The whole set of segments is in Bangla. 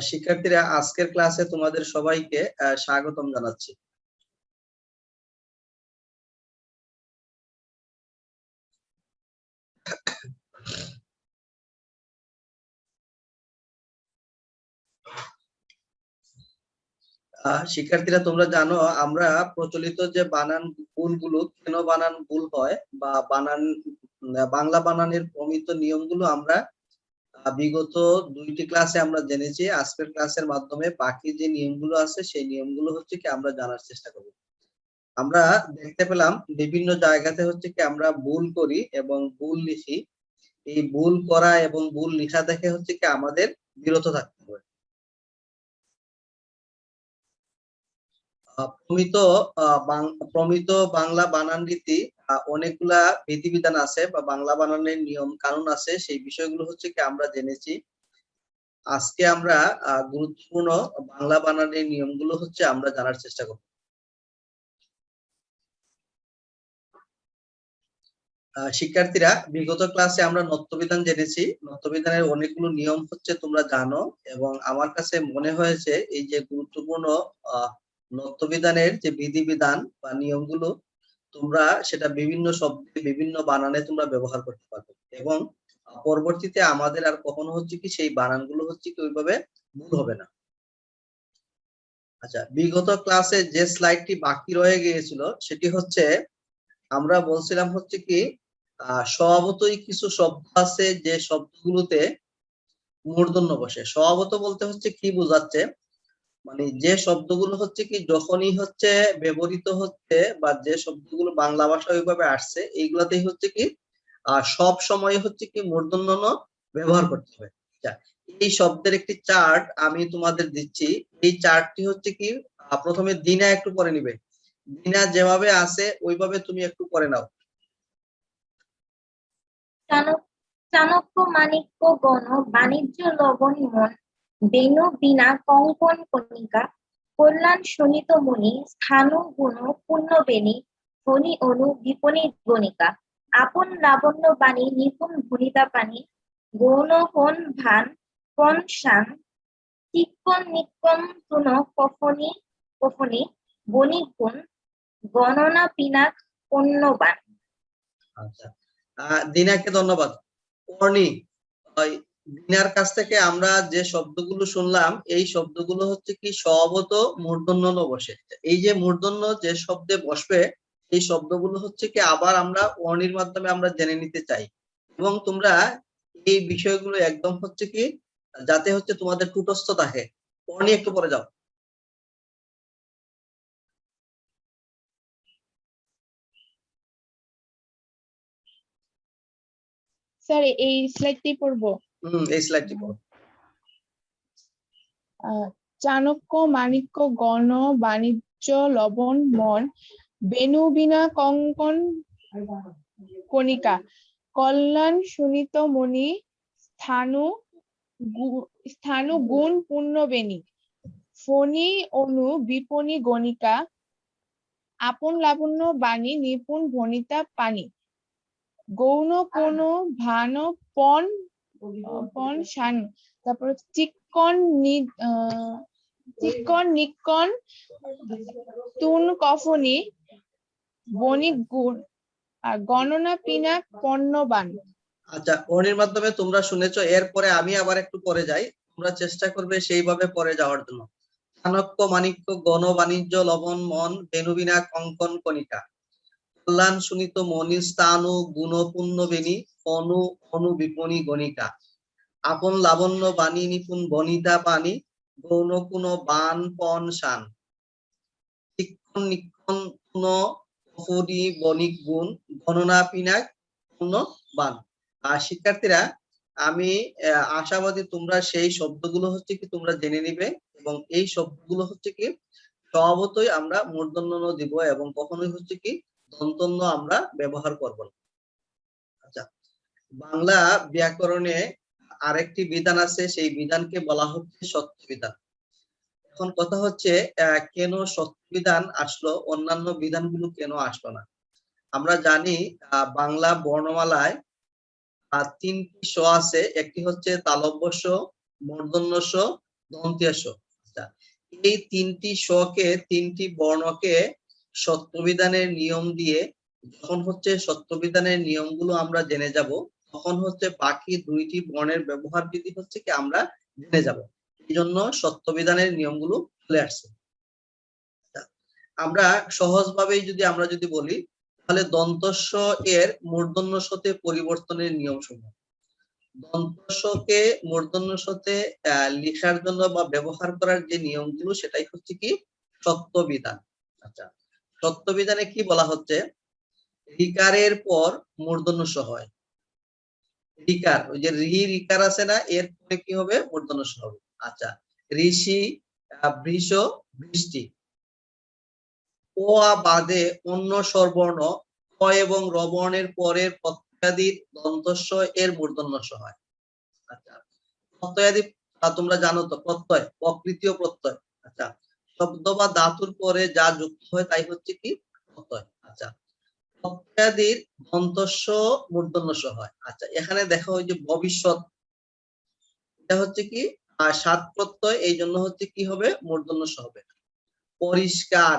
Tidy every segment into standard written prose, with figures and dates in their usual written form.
শিক্ষার্থীরা, আজকের ক্লাসে তোমাদের সবাইকে স্বাগতম জানাচ্ছি। শিক্ষার্থীরা, তোমরা জানো আমরা প্রচলিত যে বানান ভুলগুলো কেন বানান ভুল হয় বা বাংলা বানানের প্রমিত নিয়মগুলো আমরা বিগত 2টি ক্লাসে আমরা জেনেছি। আজকের ক্লাসের মাধ্যমে বাকি যে নিয়মগুলো আছে সেই নিয়মগুলো হচ্ছে কি আমরা জানার চেষ্টা করব। আমরা দেখতে পেলাম বিভিন্ন জায়গাতে হচ্ছে কি আমরা ভুল করি এবং ভুল লিখি। এই ভুল করা এবং ভুল লেখা থেকে হচ্ছে কি আমাদের বিরত থাকতে হবে। প্রমিত বাংলা বানান রীতি অনেকগুলা বিধিবিধান আছে বা বাংলা বানানের নিয়ম কানুন আছে, সেই বিষয়গুলো হচ্ছে কি আমরা জেনেছি। আজকে আমরা গুরুত্বপূর্ণ বাংলা বানানের নিয়মগুলো হচ্ছে আমরা জানার চেষ্টা করব। শিক্ষার্থীরা, বিগত ক্লাসে আমরা নত্যবিধান জেনেছি। নত্যবিধানের অনেকগুলো নিয়ম হচ্ছে তোমরা জানো, এবং আমার কাছে মনে হয়েছে এই যে গুরুত্বপূর্ণ নত্যবিধানের যে বিধিবিধান বা নিয়মগুলো তোমরা সেটা বিভিন্ন শব্দে বিভিন্ন বানানে তোমরা ব্যবহার করতে পারবে, এবং পরবর্তীতে আমাদের আর কখনো হচ্ছে কি সেই বানানগুলো হচ্ছে কি ওইভাবে ভুল হবে না। আচ্ছা, বিগত ক্লাসে যে স্লাইডটি বাকি রয়ে গিয়েছিল সেটি হচ্ছে আমরা বলছিলাম হচ্ছে কি স্বভাবতই কিছু শব্দ আছে যে শব্দগুলোতে মূর্ধন্য বসে। স্বভাবত বলতে হচ্ছে কি বোঝাচ্ছে, মানে যে শব্দগুলো হচ্ছে কি যখনই হচ্ছে ব্যবহৃত হচ্ছে বা যে শব্দগুলো বাংলা ভাষায় ওইভাবে আসছে এইগুলাতেই হচ্ছে কি সব সময় হচ্ছে কি মূর্ধন্য ণ ব্যবহার করতে হবে। এই শব্দের একটি চার্ট আমি তোমাদের দিচ্ছি। এই চার্টটি হচ্ছে কি প্রথমে দিনা একটু পরে নিবে। দিনা যেভাবে আছে ওইভাবে তুমি একটু পরে নাও। চাণক্য মাণিক্য গণ বাণিজ্য লবণ মন বেণু বীণা কঙ্কন কণিকা কল্যাণ শোণিত মুনি স্থানু গুণ পুণ্যবেণী ফণি অনু বিপণী গণিকা আপন লাবণ্য বাণী নিপুণ ভুনিতা পানি গৌণ হন ভান কন শান চিক্কন নিক্কন তুন কফনি কফনি বণিক গুণ গণনা পিনাক পণ্যবান। আচ্ছা, দিনাকে ধন্যবাদ। অর্নি, দিনার কাছ থেকে আমরা যে শব্দগুলো শুনলাম এই শব্দগুলো হচ্ছে কি স্বভাবত মূর্ধন্য ণ বসে। এই যে মূর্ধন্য যে শব্দে বসবে এই শব্দগুলো হচ্ছে কি আবার আমরা অর্নির মাধ্যমে আমরা জেনে নিতে চাই, এবং তোমরা এই বিষয়গুলো একদম হচ্ছে কি যাতে হচ্ছে তোমাদের কুটস্থ থাকে। অর্নি একটু পরে যাও। স্যার এই স্লাইডটি পড়বো। এই স্লাইডটি পড়ো। চাণক্য মাণিক্য গণ বাণিজ্য লবণ মন বেণু বীণা কঙ্কন কণিকা কল্যাণ সুনীত মণি স্থানু গুণ পুণ্যবেণী ফণি অনু বিপণী গণিকা আপন লাবণ্য বাণী নিপুণ ভণিতা পানি গৌণ কোন ভান পন শান। তারপর চিক্কন নিক্কন তুন কফনি বণিক গুণ আর গণনা পিনাক পণ্যবান। আচ্ছা, অর্নির মাধ্যমে তোমরা শুনেছো। এরপরে আমি আবার একটু পরে যাই, তোমরা চেষ্টা করবে সেইভাবে পরে যাওয়ার জন্য। চাণক্য মাণিক্য গণ বাণিজ্য লবণ মন বেণুবিনা কঙ্কন কণিকা কল্যাণ সুনীত মণি স্থানু গুণ পুণ্যবেণী অনু অনু বিপণী গণিকা আপন লাবণ্য বাণী নিপুণ বনিতা পানি গৌণ কুন বান পন শান চিক্কন নিক্কন তুন কফনি বণিক গুণ গণনা পিনাক পূর্ণ বান। শিক্ষার্থীরা, আমি আশাবাদী তোমরা সেই শব্দগুলো হচ্ছে কি তোমরা জেনে নিবে, এবং এই শব্দগুলো হচ্ছে কি স্বভাবতই আমরা মূর্ধন্য ণ দিব এবং কখনোই হচ্ছে কি দন্তন্য আমরা ব্যবহার করব না। আচ্ছা, বাংলা ব্যাকরণে আরেকটি বিধান আছে, সেই বিধানকে বলা হচ্ছে সত্য বিধান। এখন কথা হচ্ছে কেন সত্য বিধান আসলো, অন্যান্য বিধানগুলো কেন আসলো না? আমরা জানি বাংলা বর্ণমালায় 3টি স আছে। একটি হচ্ছে তালব্য স, মূর্ধন্য স, দন্তিয়া স। আচ্ছা, এই তিনটি বর্ণকে সত্যবিধানের নিয়ম দিয়ে যখন হচ্ছে সত্যবিধানের নিয়মগুলো আমরা জেনে যাব, তখন হচ্ছে বাকি দুইটি বর্ণের ব্যবহার বিধি হচ্ছে কি আমরা জেনে যাব। এই জন্য সত্যবিধানের নিয়মগুলো চলে আসছে। আমরা সহজভাবেই আমরা যদি বলি, তাহলে দন্তস্ব এর মূর্ধন্য সতে পরিবর্তনের নিয়ম সমূহ। দন্তস্বকে মূর্ধন্য সতে লেখার জন্য বা ব্যবহার করার যে নিয়মগুলো, সেটাই হচ্ছে কি সত্যবিধান। আচ্ছা, সত্যবিধানে কি বলা হচ্ছে, রিকারের পর মূর্ধন্য স হয়। রিকার, ওই যে রিকার আছে না, এর পরে কি হবে, মূর্ধন্য স হবে। আচ্ছা, ঋষি, বৃষ, বৃষ্টি। ও বাদে অন্য স্বরবর্ণ ক এবং র বর্ণের পরের প্রত্যয়াদির দন্তস্ব এর মূর্ধন্য স হয়। আচ্ছা, প্রত্যয়াদি তোমরা জানো তো, প্রত্যয় অকৃতীয় প্রত্যয়। আচ্ছা, শব্দ বা ধাতুর পরে যা যুক্ত হয় তাই হচ্ছে কি প্রত্যয়। আচ্ছা, প্রত্যয়াদির দন্তস্ব মূর্ধন্য স হয়। আচ্ছা, এখানে দেখো ওই যে ভবিষ্যৎ, এটা হচ্ছে কি সাত প্রত্যয়, এই জন্য হচ্ছে কি হবে, মূর্ধন্য স হবে। পরিষ্কার,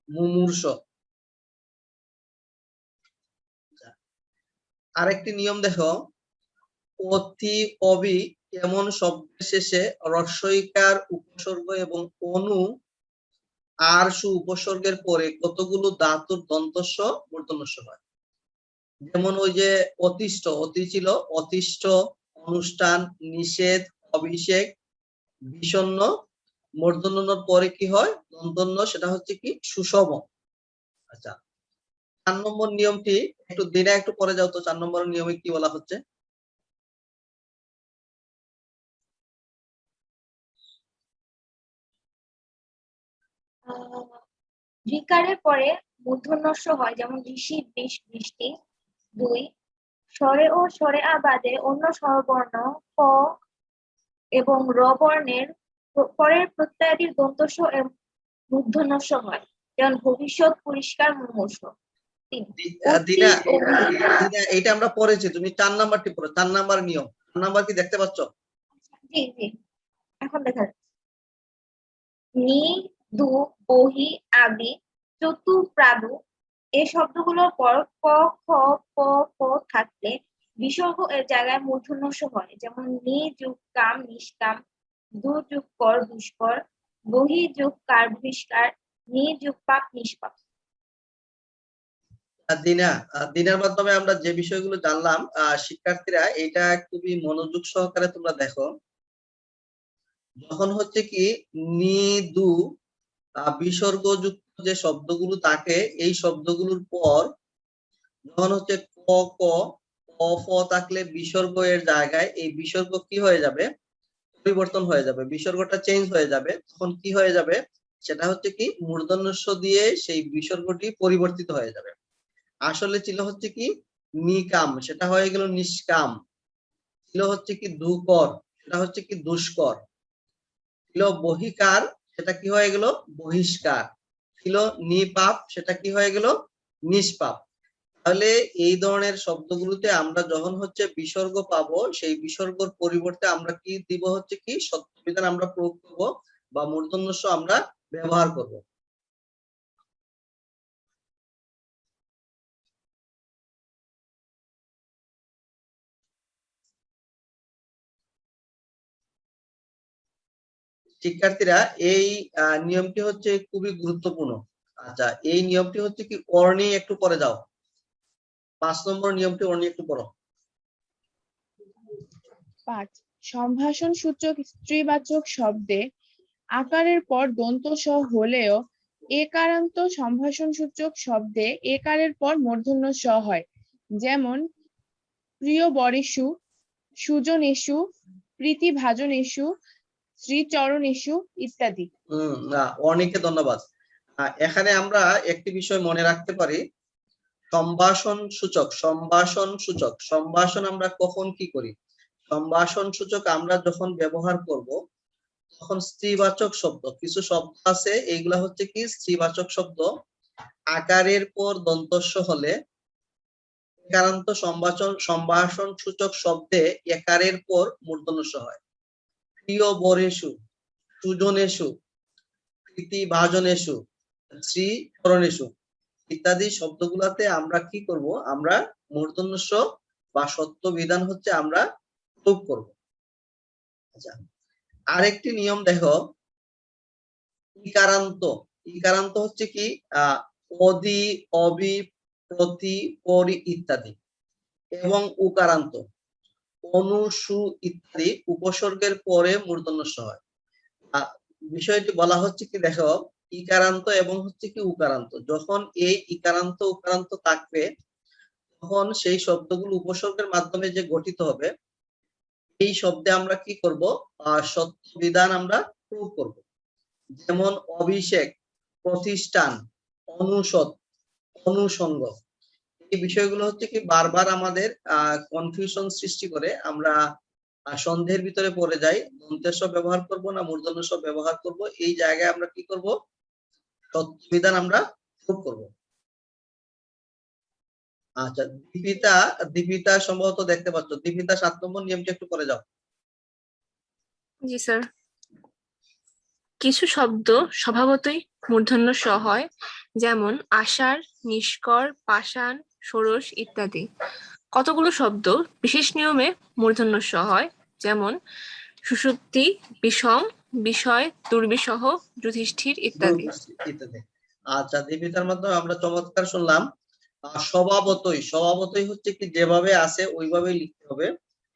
মুমূর্ষ। আরেকটি নিয়ম দেখো, অতি, অবি এমন শব্দের শেষে রস্বইকার উপসর্গ এবং অনু আর সু উপসর্গের পরে কতগুলো ধাতুর দন্তস্ব মূর্ধন্য স হয়। যেমন ওই যে অতিষ্ঠ, অতি ছিল অতিষ্ঠ, অনুষ্ঠান, নিষেধ, অভিষেক, বিষণ্ণ, মূর্ধন্যর পরে কি হয়, দন্তন্য, সেটা হচ্ছে কি সুষম। আচ্ছা, 4 নম্বর নিয়মটি একটু দিনে একটু পরে যাও তো, 4 নম্বর নিয়মে কি বলা হচ্ছে। ঋকারের পরে মূর্ধন্য স হয়, যেমন ঋষি, বৃষ্টি। 2, স্বরে ও স্বরে আ বাদে অন্য স্বরবর্ণ ক এবং র বর্ণের পরের প্রত্যয়াদির দন্তস্ব এর মূর্ধন্য স হয়, যেমন ভবিষ্যৎ, পরিষ্কার, মুমূর্ষ। 3, অতি, দিনা, অভি। এটা আমরা পড়েছি, তুমি 4 নাম্বারটি পড়ো, 4 নাম্বার নিয়ম। 4 নাম্বার কি দেখতে পাচ্ছ? জি জি, এখন দেখা যাচ্ছে। নি, দু, বহি, আদি, চতু, প্রাদু এই শব্দগুলোর পর ক, খ, প, প থাকলে বিসর্গ এর জায়গায় মূর্ধন্য স হয়, যেমন নি যুগ কাম, নিষ্কাম। দু যুগ কর, দুষ্কর। বহি যুগ কার, বহিষ্কার। নি যুগ পাপ, নিষ্পাপ। দিনের মাধ্যমে আমরা যে বিষয়গুলো জানলাম, শিক্ষার্থীরা এটা খুবই মনোযোগ সহকারে তোমরা দেখো। যখন হচ্ছে কি নি, দু বিসর্গযুক্ত যে শব্দগুলো থাকে, এই শব্দগুলোর পর যখন হচ্ছে ক, ক, প, ফ থাকলে বিসর্গ এর জায়গায় এই বিসর্গ কি হয়ে যাবে, পরিবর্তন হয়ে যাবে, বিসর্গটা চেঞ্জ হয়ে যাবে। তখন কি হয়ে যাবে, সেটা হচ্ছে কি মূর্ধন্য স দিয়ে সেই বিসর্গটি পরিবর্তিত হয়ে যাবে। আসলে ছিল হচ্ছে কি নিকাম, সেটা হয়ে গেল নিষ্কাম। ছিল হচ্ছে কি দুকর, সেটা হচ্ছে কি দুষ্কর। ছিল বহিকার, সেটা কি হয়ে গেল বহিষ্কার। ছিল নিপাপ, সেটা কি হয়ে গেল নিষ্পাপ। তাহলে এই ধরনের শব্দগুলোতে আমরা যখন হচ্ছে বিসর্গ পাবো, সেই বিসর্গর পরিবর্তে আমরা কি দিব, হচ্ছে কি সত্যবিধান আমরা প্রয়োগ করব বা মূর্ধন্য স আমরা ব্যবহার করব। শিক্ষার্থীরা, এই নিয়মটি হচ্ছে খুবই গুরুত্বপূর্ণ। আচ্ছা, এই নিয়মটি হচ্ছে কি অর্ণি, একটু পরে যাও, 5 নম্বর নিয়মটি অর্ণি একটু পড়ো। 5, সম্ভাষণ সূচক স্ত্রীবাচক শব্দে আকারের পর দন্ত স হলেও একারান্ত সম্ভাষণ সূচক শব্দে একারের পর মূর্ধন্য স হয়, যেমন প্রিয় বরেষু, সুজনেষু, প্রীতিভাজনেষু, শ্রীচরণেষু ইত্যাদি। না, অর্ণিকে ধন্যবাদ। এখানে আমরা একটি বিষয় মনে রাখতে পারি, সম্ভাষণ সূচক, সম্ভাষণ আমরা কখন কি করি, সম্ভাষণ সূচক আমরা যখন ব্যবহার করব, তখন স্ত্রীবাচক শব্দ, কিছু শব্দ আছে এইগুলা হচ্ছে কি স্ত্রীবাচক শব্দ, আকারের পর দন্তস্ব হলে একারান্ত সম্ভাষণ সূচক শব্দে একারের পর মূর্ধন্য স হয়। প্রিয় বরেষু, সুজনেষু, প্রীতিভাজনেষু, শ্রীচরণেষু ইত্যাদি শব্দগুলাতে আমরা কি করব, আমরা মূর্ধন্য ষ বা সত্য বিধান হচ্ছে আমরা প্রয়োগ করব। আচ্ছা, আরেকটি নিয়ম দেখো, ইকারান্ত। ইকারান্ত হচ্ছে কি অদি, অবি, প্রতি, পরি ইত্যাদি, এবং উকারান্ত অনু, সু ইত্যাদি উপসর্গের পরে মূর্ধন্য ষ হয়। বিষয়টি বলা হচ্ছে কি দেখো, ইকারান্ত এবং হচ্ছে কি উকারান্ত, যখন এই ইকারান্ত উকারান্ত থাকবে তখন সেই শব্দগুলো উপসর্গের মাধ্যমে যে গঠিত হবে, এই শব্দে আমরা কি করব, সত্য বিধান আমরা প্রয়োগ করব। যেমন অভিষেক, প্রতিষ্ঠান, অনুষদ, অনুষঙ্গ, এই বিষয়গুলো হচ্ছে কি বারবার আমাদের কনফিউশন সৃষ্টি করে, আমরা সন্দেহের ভিতরে পড়ে যাই, দন্তের স ব্যবহার করব না মূর্ধন্য স ব্যবহার করব, এই জায়গায় আমরা কি করব, সত্য বিধান আমরা প্রয়োগ করব। আচ্ছা, দীপিতা, দীপিতা সম্ভবত দেখতে পাচ্ছ, দীপিতা 7 নম্বর নিয়মটা একটু করে যাও। জি স্যার। কিছু শব্দ স্বভাবতই মূর্ধন্য ষ হয়, যেমন আষাঢ়, নিষ্কর, পাষাণ, ষোড়শ ইত্যাদি। কতগুলো শব্দ বিশেষ নিয়মে মূর্ধন্য ষ হয়, যেমন সুষুপ্তি, বিষম, বিষয়, দুর্বিষহ, যুধিষ্ঠির ইত্যাদি। ইত্যাদি। আচ্ছা, দীপিতার মাধ্যমে আমরা চমৎকার শুনলাম। স্বভাবতই, স্বভাবতই হচ্ছে কি যেভাবে আছে ওইভাবেই লিখতে হবে,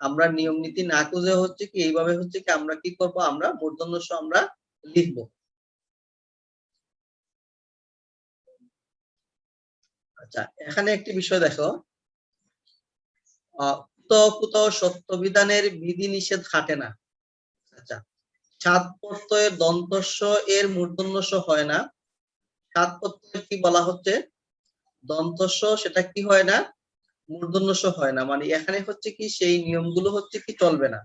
আমরা নিয়ম নীতি না খুঁজে হচ্ছে কি এইভাবে হচ্ছে কি আমরা কি করব, আমরা মূর্ধন্য ষ আমরা লিখব। আচ্ছা, এখানে একটি বিষয় দেখো, কোথাও সত্য বিধানের বিধি নিষেধ খাটে না। আচ্ছা, সাত প্রত্যয়ের দন্ত স এর মূর্ধন্য ষ হয় না। সাত প্রত্যয়ের কি বলা হচ্ছে, দন্ত স, সেটা কি হয় না, মূর্ধন্য ষ হয় না, মানে এখানে হচ্ছে কি সেই নিয়মগুলো হচ্ছে কি চলবে না।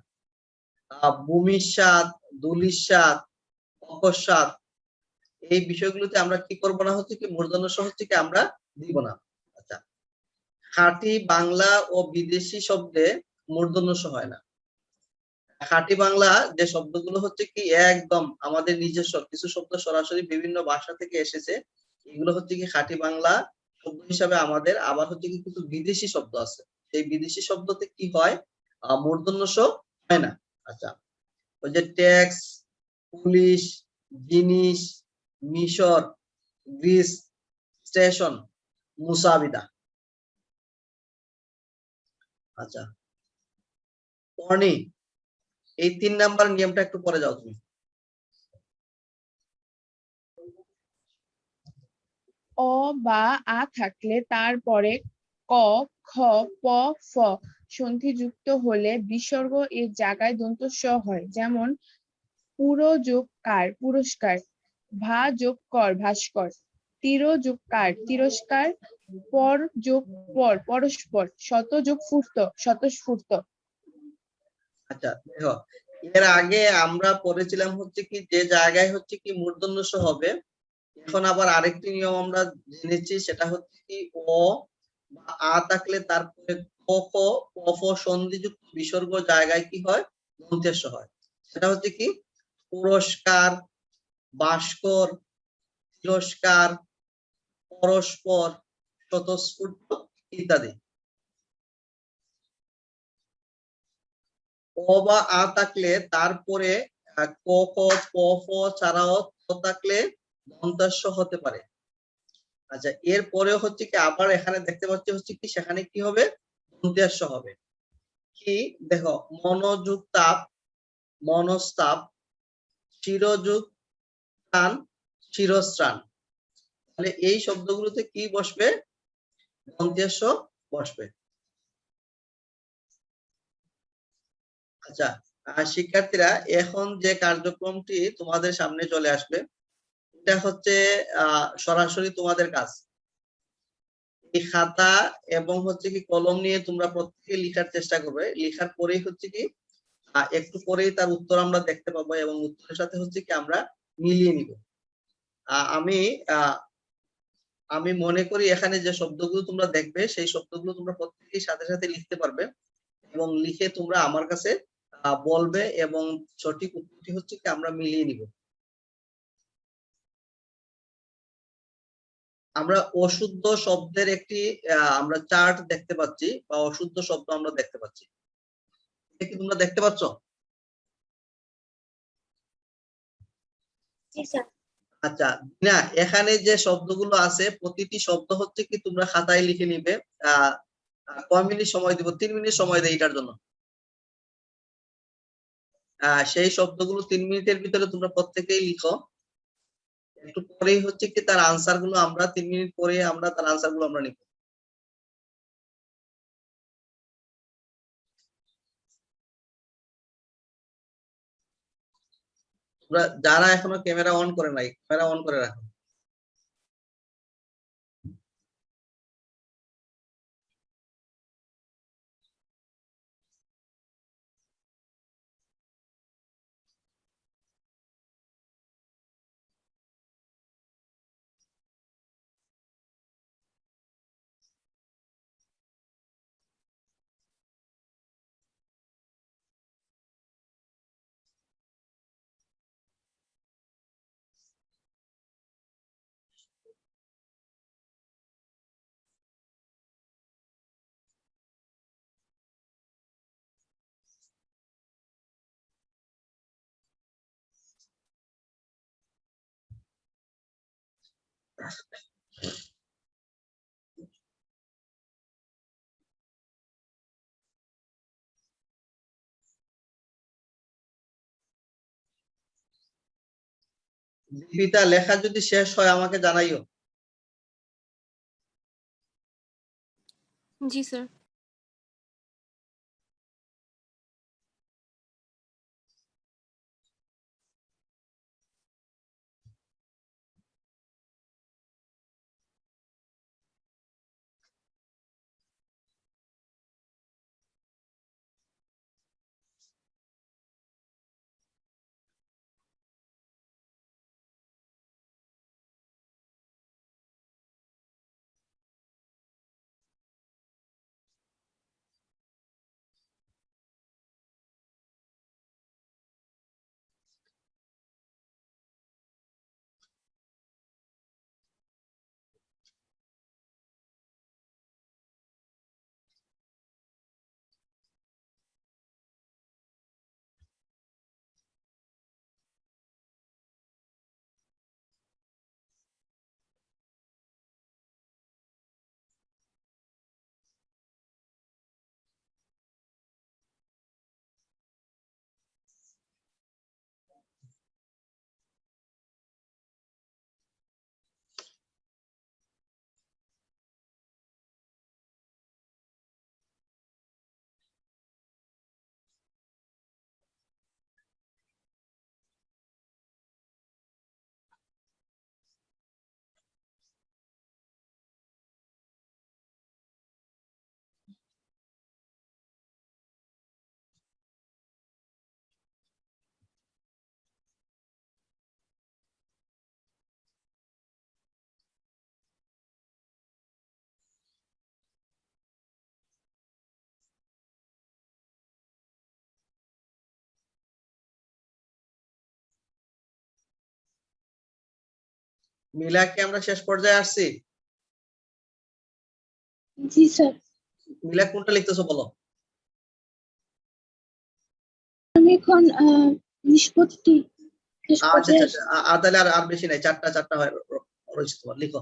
ভূমির স্বাদ, ধুলির স্বাদ, অকস্মাৎ, এই বিষয়গুলোতে আমরা কি করব না, হচ্ছে কি মূর্ধন্য ষ হচ্ছে কি আমরা দিব না। আচ্ছা, খাঁটি বাংলা ও বিদেশি শব্দে মূর্ধন্য ষ হয় না। খাঁটি বাংলা যে শব্দগুলো হচ্ছে কি একদম আমাদের নিজস্ব, কিছু শব্দ সরাসরি বিভিন্ন ভাষা থেকে এসেছে, এগুলো হচ্ছে কি খাঁটি বাংলা শব্দ হিসাবে আমাদের, আবার হচ্ছে কি কিছু বিদেশি শব্দ আছে, সেই বিদেশি শব্দতে কি হয়, মূর্ধন্য ষ হয় না। আচ্ছা, ওই যে ট্যাক্স, পুলিশ, জিনিস, মিশর, গ্রিস, স্টেশন, মুসাবিদা। আচ্ছা, অর্নি, এই 3 নাম্বার নিয়মটা একটু পরে যাও তুমি। অ বা আ থাকলে তারপরে ক, খ, প, ফ সন্ধি যুক্ত হলে বিসর্গ এর জায়গায় দন্ত স হয়, যেমন পুরো যোগ কার, পুরস্কার, ভা যোগ কর, ভাস্কর, তির যোগ কার, তিরস্কার, পর যোগ পর, পরস্পর, শত যোগ ফুর্ত, স্বতঃস্ফূর্ত। আচ্ছা দেখো, এর আগে আমরা পড়েছিলাম হচ্ছে কি যে জায়গায় হচ্ছে কি মূর্ধন্য ষ হবে, এখন আবার আরেকটি নিয়ম আমরা জেনেছি, সেটা হচ্ছে কি অ বা আ থাকলে তারপরে ক, খ, প, ফ সন্ধিযুক্ত বিসর্গ জায়গায় কি হয়, দন্তের ষ হয়। সেটা হচ্ছে কি পুরস্কার, ভাস্কর, তিরস্কার, পরস্পর, স্বতঃস্ফূর্ত ইত্যাদি। ক বা আ থাকলে তারপরে ক, খ, প, ফ ছাড়াও ত থাকলে দন্তাস্য হতে পারে। আচ্ছা, এর পরেও হচ্ছে কি আবার এখানে দেখতে পাচ্ছি হচ্ছে কি সেখানে কি হবে, দন্তাস্য হবে। কি দেখো, মনোযোগ তাপ, মনস্তাপ, চিরযুগ প্রাণ, চিরস্ত্রাণ, তাহলে এই শব্দগুলোতে কি বসবে, দন্তাস্য বসবে। আচ্ছা, শিক্ষার্থীরা এখন যে কার্যক্রমটি তোমাদের সামনে চলে আসবে, এটা হচ্ছে সরাসরি তোমাদের কাজ। এই খাতা এবং হচ্ছে কি কলম নিয়ে তোমরা প্রত্যেকে লেখার চেষ্টা করবে, লেখার পরেই হচ্ছে কি একটু পরেই তার উত্তর আমরা দেখতে পাবো এবং উত্তরের সাথে হচ্ছে কি আমরা মিলিয়ে নিব। আমি আমি মনে করি এখানে যে শব্দগুলো তোমরা দেখবে সেই শব্দগুলো তোমরা প্রত্যেকেই সাথে সাথে লিখতে পারবে এবং লিখে তোমরা আমার কাছে বলবে এবং সঠিক উত্তরটি হচ্ছে কি আমরা মিলিয়ে নিব। আমরা অশুদ্ধ শব্দের একটি আমরা চার্ট দেখতে পাচ্ছি বা অশুদ্ধ শব্দ আমরা দেখতে পাচ্ছি, এটা কি তোমরা দেখতে পাচ্ছ? জি স্যার। আচ্ছা, না এখানে যে শব্দগুলো আছে প্রতিটি শব্দ হচ্ছে কি তোমরা খাতায় লিখে নিবে। কয় মিনিট সময় দিব? 3 মিনিট সময় দেয় এটার জন্য। সেই শব্দগুলো 3 মিনিটের ভিতরে তোমরা প্রত্যেকেই লিখো। একটু পরেই হচ্ছে কি তার আনসার গুলো আমরা 3 মিনিট পরে আমরা তার আনসার গুলো আমরা নিব। তোমরা যারা এখনো ক্যামেরা অন করে নাই, ক্যামেরা অন করে রাখো। দীপিতা, লেখা যদি শেষ হয় আমাকে জানাইও। জি স্যার। মিলা, কি আমরা শেষ পর্যায়ে আসছি? জি স্যার। মিলা কোনটা লিখতেছো বলো? আমি এখন নিষ্পত্তি শেষ আচ্ছা পর্যায়ে আচ্ছা আচ্ছা, তাহলে আর আর বেশি নাই, চারটা চারটা রয়েছে তোমার, লিখো।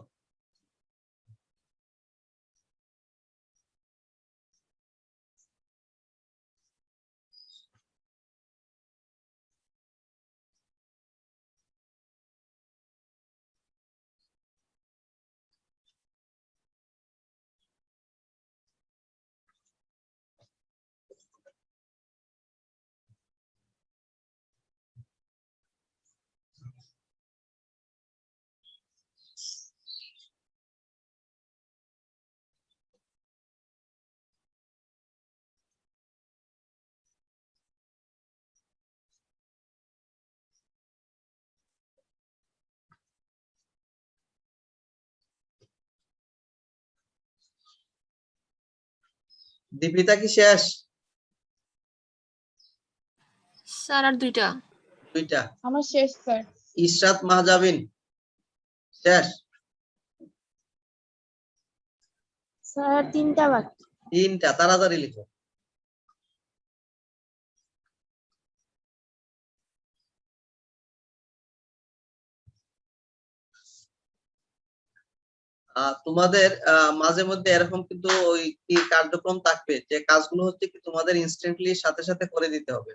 দীপিতা কি শেষ? স্যার আর দুইটা। দুইটা। আমার শেষ স্যার। ইশরাত মাহজাবিন শেষ। স্যার তিনটা বাকি। তিনটা, তাড়াতাড়ি লিখো। তোমাদের মাঝে মধ্যে এরকম কিন্তু ওই কি কার্যক্রম থাকবে যে কাজগুলো হচ্ছে কি তোমাদের ইনস্ট্যান্টলি সাথে সাথে করে দিতে হবে,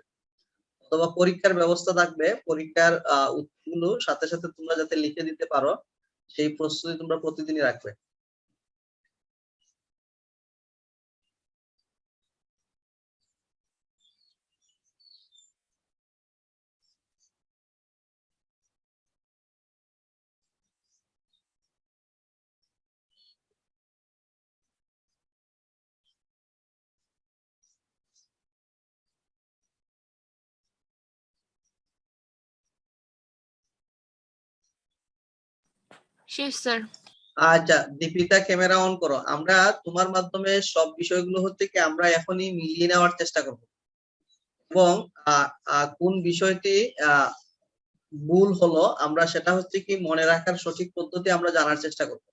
অথবা পরীক্ষার ব্যবস্থা থাকবে, পরীক্ষার উত্তরগুলো সাথে সাথে তোমরা যাতে লিখে দিতে পারো সেই প্রস্তুতি তোমরা প্রতিদিনই রাখবে। শেষ স্যার। আচ্ছা দীপিকা, ক্যামেরা অন করো। আমরা তোমার মাধ্যমে সব বিষয়গুলো হচ্ছে কি আমরা এখনই মিলিয়ে নেওয়ার চেষ্টা করব, এবং কোন বিষয়টি ভুল হলো আমরা সেটা হচ্ছে কি মনে রাখার সঠিক পদ্ধতি আমরা জানার চেষ্টা করব।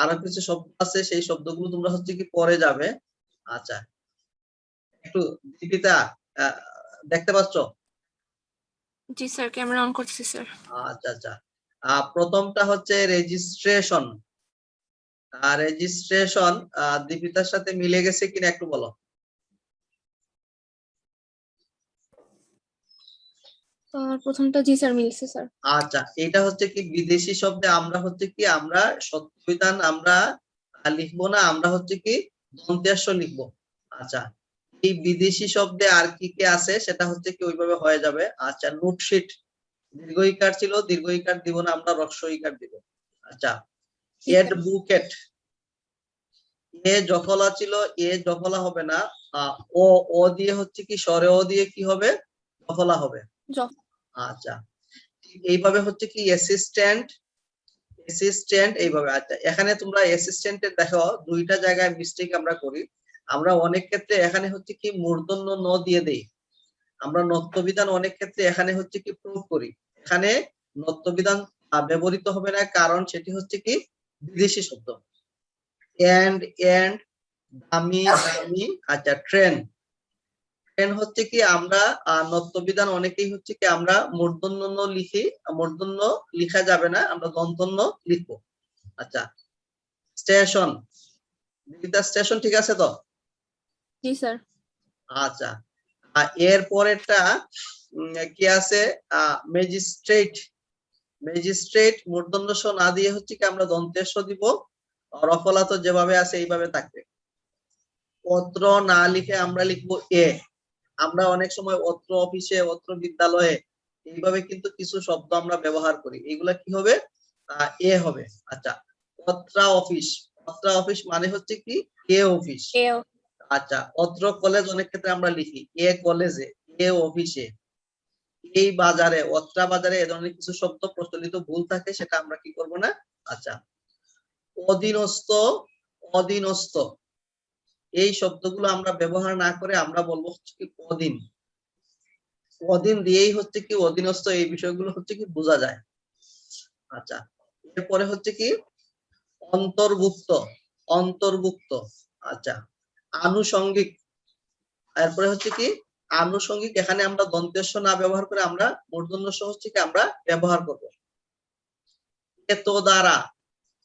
আরো কিছু শব্দ আছে, সেই শব্দগুলো তোমরা হচ্ছে কি পরে যাবে। আচ্ছা একটু দীপিকা দেখতে পাচ্ছ? জি স্যার, ক্যামেরা অন করতেছি স্যার। আচ্ছা আচ্ছা, প্রথমটা হচ্ছে রেজিস্ট্রেশন। রেজিস্ট্রেশন দীপিতার সাথে মিলে গেছে কিনা একটু বলো। প্রথমটা জি স্যার মিলছে স্যার। আচ্ছা এটা হচ্ছে কি বিদেশি শব্দে আমরা হচ্ছে কি আমরা সত্যবিধান আমরা লিখবো না, আমরা হচ্ছে কি দন্ত্যাস্য লিখবো। আচ্ছা এই বিদেশি শব্দে আর কি কি আছে সেটা হচ্ছে কি ওইভাবে হয়ে যাবে। আচ্ছা নোটশিট দীর্ঘ ইকার ছিল, দীর্ঘ ইকার দিব না, আমরা হ্রস্ব ইকার দিব। আচ্ছা এডভোকেট, এ জফলা ছিল, এ জফলা হবে না, ও ও দিয়ে হচ্ছে কি স্বরে ও দিয়ে কি হবে জফলা হবে। আচ্ছা এইভাবে হচ্ছে কি অ্যাসিস্ট্যান্ট, অ্যাসিস্ট্যান্ট এইভাবে। আচ্ছা এখানে তোমরা অ্যাসিস্ট্যান্টের দেখো দুইটা জায়গায় মিস্টেক আমরা করি। আমরা অনেক ক্ষেত্রে এখানে হচ্ছে কি মূর্ধন্য ন দিয়ে দেই, আমরা নত্যবিধান অনেক ক্ষেত্রে এখানে হচ্ছে কি প্রয়োগ করি। এখানে নত্যবিধান ব্যবহৃত হবে না, কারণ সেটি হচ্ছে কি বিদেশি শব্দ। এন্ড এন্ড, দামি দামি। আচ্ছা ট্রেন, ট্রেন হচ্ছে কি আমরা নত্যবিধান অনেকেই হচ্ছে কি আমরা মূর্ধন্য ন লিখি, মূর্ধন্য লিখা যাবে না, আমরা দন্তন্য লিখবো। আচ্ছা স্টেশন, স্টেশন ঠিক আছে তো? জি স্যার। আচ্ছা এর পরেরটা কি আছে ম্যাজিস্ট্রেট, ম্যাজিস্ট্রেট মূর্ধন্য স না দিয়ে হচ্ছে কি আমরা দন্তেশ দিব, রফলা তো যেভাবে আছে এইভাবে থাকবে। পত্র না লিখে আমরা লিখবো এ, আমরা অনেক সময় অত্র অফিসে অত্র বিদ্যালয়ে এইভাবে কিন্তু কিছু শব্দ আমরা ব্যবহার করি, এগুলা কি হবে এ হবে। আচ্ছা পত্রা অফিস, পত্রা অফিস মানে হচ্ছে কি এ অফিস। আচ্ছা অত্র কলেজ অনেক ক্ষেত্রে আমরা লিখি এ কলেজে, এ অফিসে। এই বাজারে, অত্রা বাজারে এ ধরনের কিছু শব্দ প্রচলিত ভুল থাকে, সেটা আমরা কি করব না। আচ্ছা অধীনস্থ, অধীনস্থ এই শব্দগুলো আমরা ব্যবহার না করে আমরা বলবো হচ্ছে কি অধীন, অধীন দিয়েই হচ্ছে কি অধীনস্থ এই বিষয়গুলো হচ্ছে কি বোঝা যায়। আচ্ছা এরপরে হচ্ছে কি অন্তর্ভুক্ত, অন্তর্ভুক্ত। আচ্ছা আনুষঙ্গিক, এরপরে হচ্ছে কি আনুষঙ্গিক, এখানে আমরা দন্তেশ্ব না ব্যবহার করে আমরা মূর্ধন্য স হচ্ছে কি আমরা ব্যবহার করব। এত দ্বারা,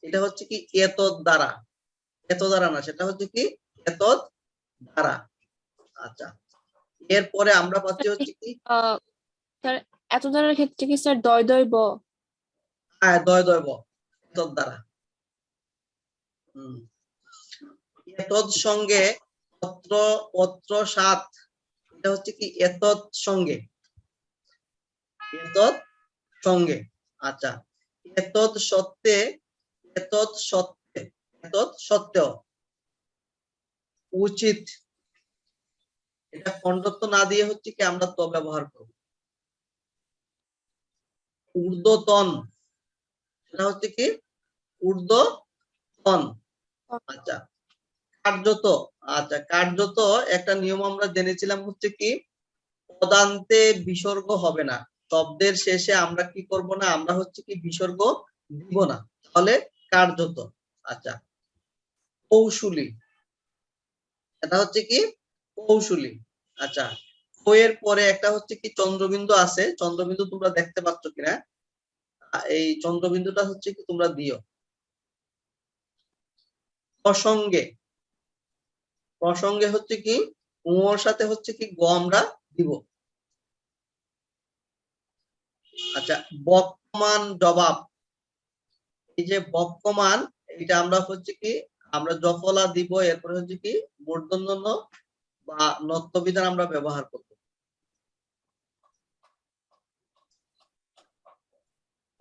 এটা হচ্ছে কি এত দ্বারা, এত দ্বারা না, সেটা হচ্ছে কি এত দ্বারা। আচ্ছা এরপরে আমরা পাচ্ছি হচ্ছে কি স্যার এত দ্বারার ক্ষেত্রে কি স্যার দয় দয় ব? হ্যাঁ দয় দয় ব, এত দ্বারা। এতদ সঙ্গে পত্র, পত্র সাত, এটা হচ্ছে কি এতদ সঙ্গে, এতদ সঙ্গে। আচ্ছা এতদ সত্ত্বে, এতদ সত্ত্বে, এতদ সত্ত্বেও। উচিত, এটা খণ্ডত্ব না দিয়ে হচ্ছে কি আমরা তো ব্যবহার করব। ঊর্ধ্বতন, সেটা হচ্ছে কি ঊর্ধ্বতন। আচ্ছা কার্যত, আচ্ছা, কার্যত একটা নিয়ম আমরা জেনেছিলাম হচ্ছে কি, পদান্তে বিসর্গ হবে না, শব্দের শেষে আমরা কি করব না, আমরা হচ্ছে কি বিসর্গ দিব না, তাহলে কার্যত। আচ্ছা, কৌশলী, এটা হচ্ছে কি কৌশলী। আচ্ছা, এর পরে একটা হচ্ছে কি চন্দ্রবিন্দু আছে, চন্দ্রবিন্দু তোমরা দেখতে পাচ্ছ কিনা, এই চন্দ্রবিন্দুটা হচ্ছে কি তোমরা দিও। প্রসঙ্গে, প্রসঙ্গে হচ্ছে কি ওর সাথে হচ্ছে কি গ আমরা দিব। আচ্ছা, বর্তমান জবাব, এই যে বর্তমান, এটা আমরা হচ্ছে কি আমরা জফলা দিব, এরপরে হচ্ছে কি মূর্ধন্য ন বা নত্যবিধান আমরা ব্যবহার করব।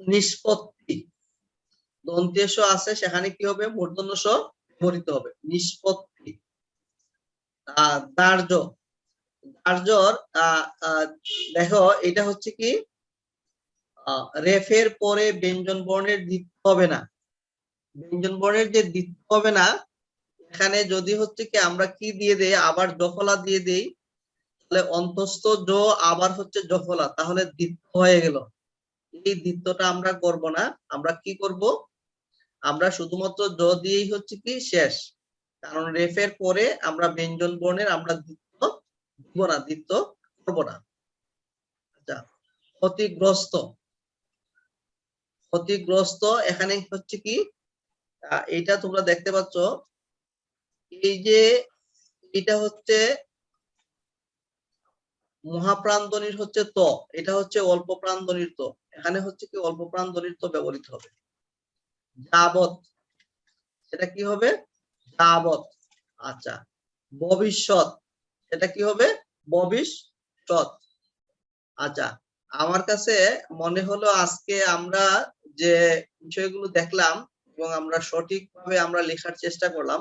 নিষ্পত্তি, দন্তেশ আছে, সেখানে কি হবে মূর্ধন্য স ব্যবহৃত হবে, নিষ্পত্তি। দার্য, দার্যর দেখো এটা হচ্ছে কি রেফের পরে ব্যঞ্জন বর্ণের দ্বিত্ব হবে না, ব্যঞ্জন বর্ণের যে দ্বিত্ব হবে না, এখানে যদি হচ্ছে কি আমরা কি দিয়ে দেই, আবার জফলা দিয়ে দেই, তাহলে অন্তস্থ জ আবার হচ্ছে জফলা, তাহলে দ্বিত্ব হয়ে গেল। এই দ্বিত্বটা আমরা করব না, আমরা কি করব, আমরা শুধুমাত্র জ দিয়েই হচ্ছে কি শেষ, কারণ রেফের পরে আমরা ব্যঞ্জন বর্ণের আমরা দ্বিত্ব দিব না, দ্বিত্ব করব না। আচ্ছা, ক্ষতিগ্রস্ত, ক্ষতিগ্রস্ত এখানে হচ্ছে কি এটা তোমরা দেখতে পাচ্ছ, এই যে এটা হচ্ছে মহাপ্রাণধ্বনির হচ্ছে ত, এটা হচ্ছে অল্প প্রাণধ্বনির ত, এখানে হচ্ছে কি অল্প প্রাণধ্বনির ত ব্যবহৃত হবে। যাবৎ, এটা কি হবে যাবৎ। আচ্ছা, ভবিষ্যৎ, এটা কি হবে ভবিষ্যৎ। আচ্ছা, আমার কাছে মনে হলো আজকে আমরা যে বিষয়গুলো দেখলাম এবং আমরা সঠিকভাবে আমরা লেখার চেষ্টা করলাম,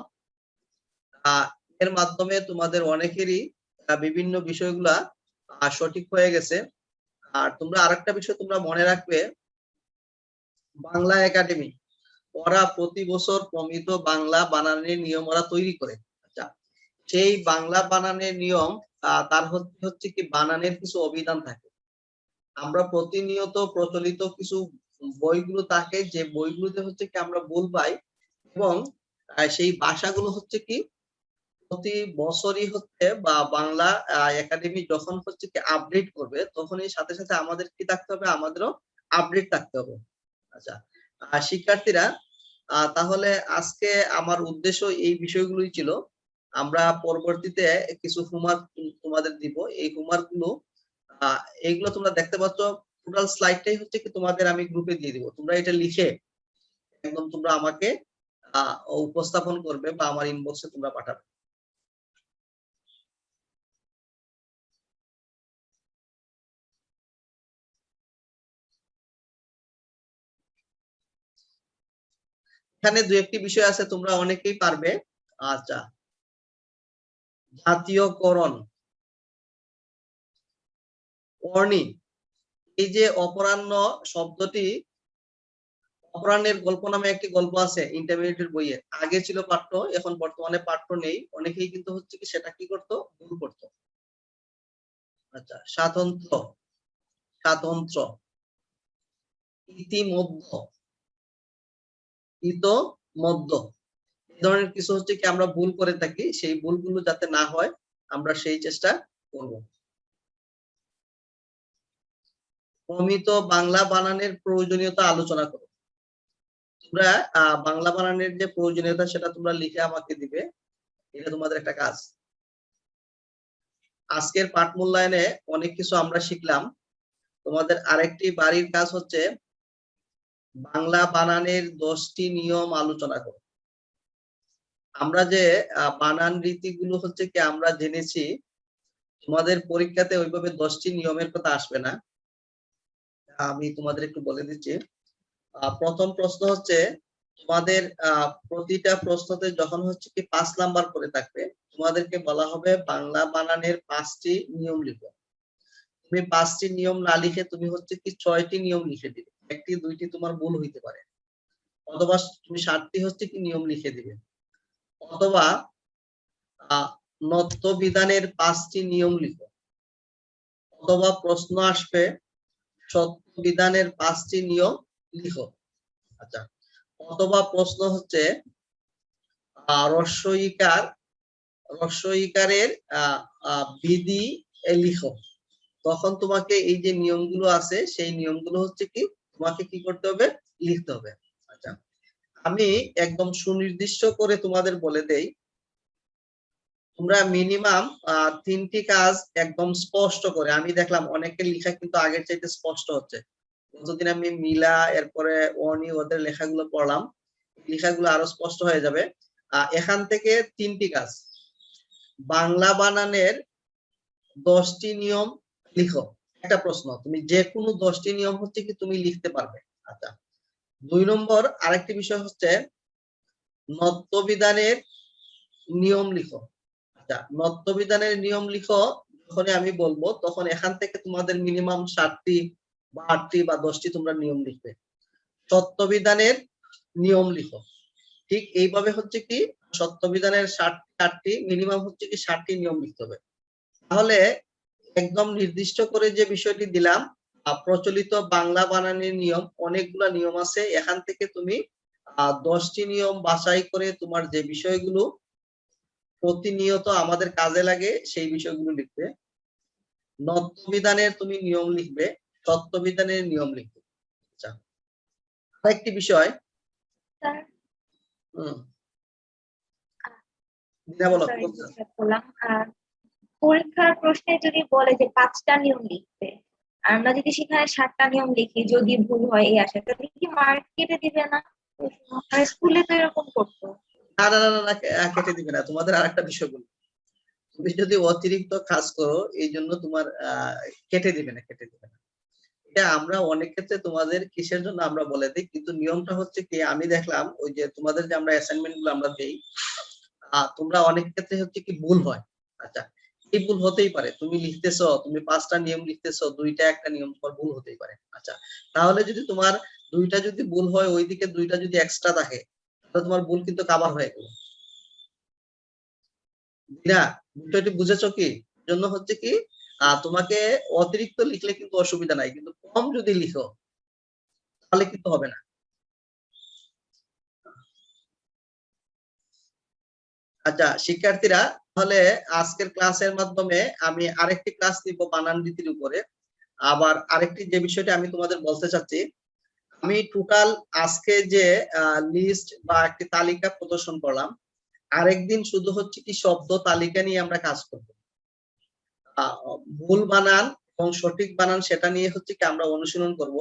এর মাধ্যমে তোমাদের অনেকেরই বিভিন্ন বিষয়গুলা সঠিক হয়ে গেছে। আর তোমরা আরেকটা বিষয় তোমরা মনে রাখবে, বাংলা একাডেমি ওরা প্রতি বছর প্রমিত বাংলা বানানের নিয়ম ওরা তৈরি করে। আচ্ছা, সেই বাংলা বানানের নিয়ম তার হচ্ছে কি বানানের কিছু অভিধান থাকে, আমরা প্রতিনিয়ত প্রচলিত কিছু বইগুলো থাকে, যে বইগুলোতে হচ্ছে কি আমরা ভুল পাই, এবং সেই ভাষাগুলো হচ্ছে কি প্রতি বছরই হচ্ছে বা বাংলা একাডেমি যখন হচ্ছে কি আপডেট করবে, তখন এই সাথে সাথে আমাদের কি থাকতে হবে, আমাদেরও আপডেট থাকতে হবে। আচ্ছা, শিক্ষার্থীরা, তাহলে আজকে আমার উদ্দেশ্য এই বিষয়গুলোই ছিল। আমরা পরবর্তীতে কিছু হোমওয়ার্ক তোমাদের দিব, এই হোমওয়ার্ক গুলো এইগুলো তোমরা দেখতে পাচ্ছ, টোটাল স্লাইডটাই হচ্ছে কি তোমাদের আমি গ্রুপে দিয়ে দিব, তোমরা এটা লিখে একদম তোমরা আমাকে উপস্থাপন করবে বা আমার ইনবক্সে তোমরা পাঠাবে। এখানে দু একটি বিষয় আছে তোমরা অনেকেই পারবে। আচ্ছা, জাতীয়করণ, অর্নি, এই যে অপরাহ্ন শব্দটি, অপরাহ্নের গল্প নামে একটি গল্প আছে ইন্টারমিডিয়েটের বইয়ে, আগে ছিল পাঠ্য, এখন বর্তমানে পাঠ্য নেই, অনেকেই কিন্তু হচ্ছে কি সেটা কি করতো, ভুল করতো। আচ্ছা, স্বাতন্ত্র, স্বাতন্ত্র, ইতিমধ্য, ইতোমধ্য, এই ধরনের কিছু হচ্ছে কি আমরা ভুল করে থাকি, সেই ভুলগুলো যাতে না হয় আমরা সেই চেষ্টা করব। প্রমিত বাংলা বানানের প্রয়োজনীয়তা আলোচনা করো। তোমরা বাংলা বানানের যে প্রয়োজনীয়তা সেটা তোমরা লিখে আমাকে দিবে, এটা তোমাদের একটা কাজ। আজকের পাঠ মূল্যায়নে অনেক কিছু আমরা শিখলাম, তোমাদের আরেকটি বাড়ির কাজ হচ্ছে বাংলা বানানের 10টি নিয়ম আলোচনা করো। আমরা যে বানান রীতিগুলো হচ্ছে কি আমরা জেনেছি, তোমাদের পরীক্ষাতে ওইভাবে 10টি নিয়মের কথা আসবে না, আমি তোমাদের একটু বলে দিচ্ছি। প্রথম প্রশ্ন হচ্ছে তোমাদের প্রতিটা প্রশ্নতে যখন হচ্ছে কি 5 নাম্বার করে থাকবে, তোমাদেরকে বলা হবে বাংলা বানানের 5টি নিয়ম লিখো। তুমি 5টি নিয়ম না লিখে তুমি হচ্ছে কি 6টি নিয়ম লিখে দিবে, একটি দুইটি তোমার ভুল হইতে পারে, অথবা তুমি 7টি হচ্ছে কি নিয়ম লিখে দিবে, অথবা নত্য বিধানের 5টি নিয়ম লিখো। অথবা প্রশ্ন আসবে সত্য বিধানের 5টি নিয়ম লিখো। আচ্ছা, অথবা প্রশ্ন হচ্ছে রস্য ইকারের বিধি লিখো। তখন তোমাকে এই যে নিয়মগুলো আছে সেই নিয়মগুলো হচ্ছে কি তোমাকে কি করতে হবে, লিখতে হবে। আচ্ছা, আমি একদম সুনির্দিষ্ট করে তোমাদের বলে দেই, তোমরা মিনিমাম 3টি কাজ একদম স্পষ্ট করে, আমি দেখলাম অনেকের লেখা কিন্তু আগের চাইতে স্পষ্ট হচ্ছে। গতদিন আমি মিলা এরপরে অনি ওদের লেখাগুলো পড়লাম, লেখাগুলো আরো স্পষ্ট হয়ে যাবে। এখান থেকে 3টি কাজ, বাংলা বানানের 10টি নিয়ম লিখো। একটা প্রশ্ন, তুমি যে কোনো 10টি নিয়ম হচ্ছে কি তুমি লিখতে পারবে। আচ্ছা, 2 নম্বর আরেকটি বিষয় হচ্ছে নত্য বিধানের নিয়ম লিখো। আচ্ছা, নত্য বিধানের নিয়ম লিখো যখনই আমি বলবো তখন এখান থেকে তোমাদের মিনিমাম 7টি বা 8টি বা 10টি তোমরা নিয়ম লিখবে। সত্য বিধানের নিয়ম লিখো। ঠিক এইভাবে হচ্ছে কি সত্য বিধানের 8টি মিনিমাম হচ্ছে কি 7টি নিয়ম লিখতে হবে। তাহলে একদম নির্দিষ্ট করে যে বিষয়টি দিলাম, প্রচলিত বাংলা বানানের নিয়ম, অনেকগুলা নিয়ম আছে, এখান থেকে তুমি 10টি নিয়ম বাছাই করে তোমার যে বিষয়গুলো প্রতিনিয়ত আমাদের কাজে লাগে সেই বিষয়গুলো লিখবে। নত্য বিধানের তুমি নিয়ম লিখবে, সত্য বিধানের নিয়ম লিখবে। আচ্ছা, আরেকটি বিষয়, স্যার দিনা বলো। সরি বললাম, পরীক্ষার প্রশ্নে যদি বলে যে 5টা নিয়ম লিখতে, আর আমরা যদি সেখানে 7টা নিয়ম লিখি, যদি ভুল হয় এই আশা, তাহলে কি মার্ক কেটে দিবে না? স্কুলে তো এরকম করতো। না না না না, কেটে দিবে না। তোমাদের আরেকটা বিষয় বলি, তুমি যদি অতিরিক্ত কাজ করো এই জন্য তোমার কেটে দিবে না, কেটে দিবে না। এটা আমরা অনেক ক্ষেত্রে তোমাদের কিসের জন্য আমরা বলে দিই, কিন্তু নিয়মটা হচ্ছে কি আমি দেখলাম ওই যে তোমাদের যে আমরা অ্যাসাইনমেন্ট গুলো আমরা দেই, তোমরা অনেক ক্ষেত্রে হচ্ছে কি ভুল হয়। আচ্ছা, এই ভুল হতেই পারে, তুমি লিখতেছো, তুমি 5টা নিয়ম লিখতেছো, 2টা একটা নিয়ম তোমার ভুল হতেই পারে। আচ্ছা, তাহলে যদি তোমার 2টা যদি ভুল হয়, ওইদিকে 2টা যদি এক্সট্রা থাকে তাহলে তোমার ভুল কিন্তু কভার হয়ে গেল। না, বিষয়টি বুঝেছো কি? জন্য হচ্ছে কি তোমাকে অতিরিক্ত লিখলে কিন্তু অসুবিধা নাই, কিন্তু কম যদি লিখো তাহলে কিন্তু হবে না। আচ্ছা শিক্ষার্থীরা, তাহলে আজকের ক্লাসের মাধ্যমে আমি আরেকটি ক্লাস নিব বানান রীতির উপরে। আবার আরেকটি যে বিষয়টা আমি তোমাদের বলতে চাচ্ছি, আমি টোটাল আজকে যে লিস্ট বা একটি তালিকা প্রদর্শন করলাম, আরেকদিন শুধু হচ্ছে কি শব্দ তালিকা নিয়ে আমরা কাজ করব। ভুল বানান এবং সঠিক বানান সেটা নিয়ে হচ্ছে কি আমরা অনুশীলন করব।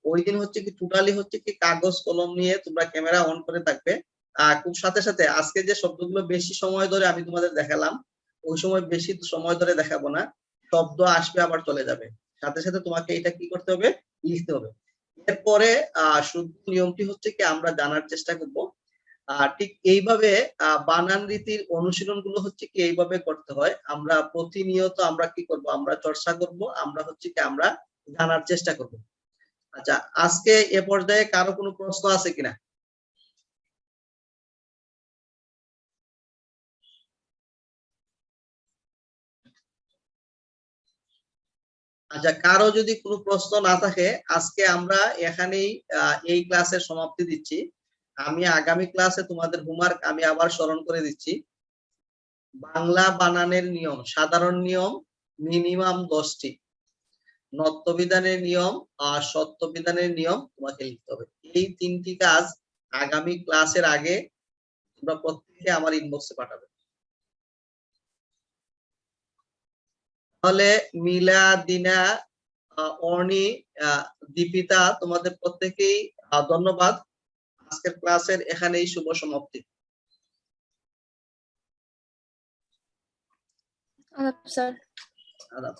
ওই দিন হচ্ছে কি টোটালি হচ্ছে কি কাগজ কলম নিয়ে তোমরা ক্যামেরা অন করে থাকবে। খুব সাথে সাথে আজকে যে শব্দগুলো বেশি সময় ধরে আমি তোমাদের দেখালাম, ওই সময় বেশি সময় ধরে দেখাবো না, শব্দ আসবে আবার চলে যাবে, সাথে সাথে তোমাকে এটা কি করতে হবে, লিখতে হবে। এরপরে শুদ্ধ নিয়মটি হচ্ছে কি আমরা জানার চেষ্টা করব। ঠিক এইভাবে বানান রীতির অনুশীলন গুলো হচ্ছে কি এইভাবে করতে হয়। আমরা প্রতিনিয়ত আমরা কি করব, আমরা চর্চা করব, আমরা হচ্ছে কি আমরা জানার চেষ্টা করব। আচ্ছা, আজকে এ পর্যায়ে কারো কোনো প্রশ্ন আছে কিনা? আচ্ছা, কারো যদি কোনো প্রশ্ন না থাকে আজকে আমরা এখানেই এই ক্লাসের সমাপ্তি দিচ্ছি। আমি আগামী ক্লাসে তোমাদের হোমওয়ার্ক আমি আবার স্মরণ করে দিচ্ছি। বাংলা বানানের নিয়ম, সাধারণ নিয়ম মিনিমাম 10টি, নত্য বিধানের নিয়ম আর সত্য বিধানের নিয়ম তোমাকে লিখতে হবে। এই 3টি কাজ আগামী ক্লাসের আগে তোমরা প্রত্যেকে আমার ইনবক্সে পাঠাবে। তাহলে মিলা, দিনা, অর্ণি, দীপিতা, তোমাদের প্রত্যেকেই ধন্যবাদ। আজকের ক্লাসের এখানেই শুভ সমাপ্তি। স্যার। আদাব।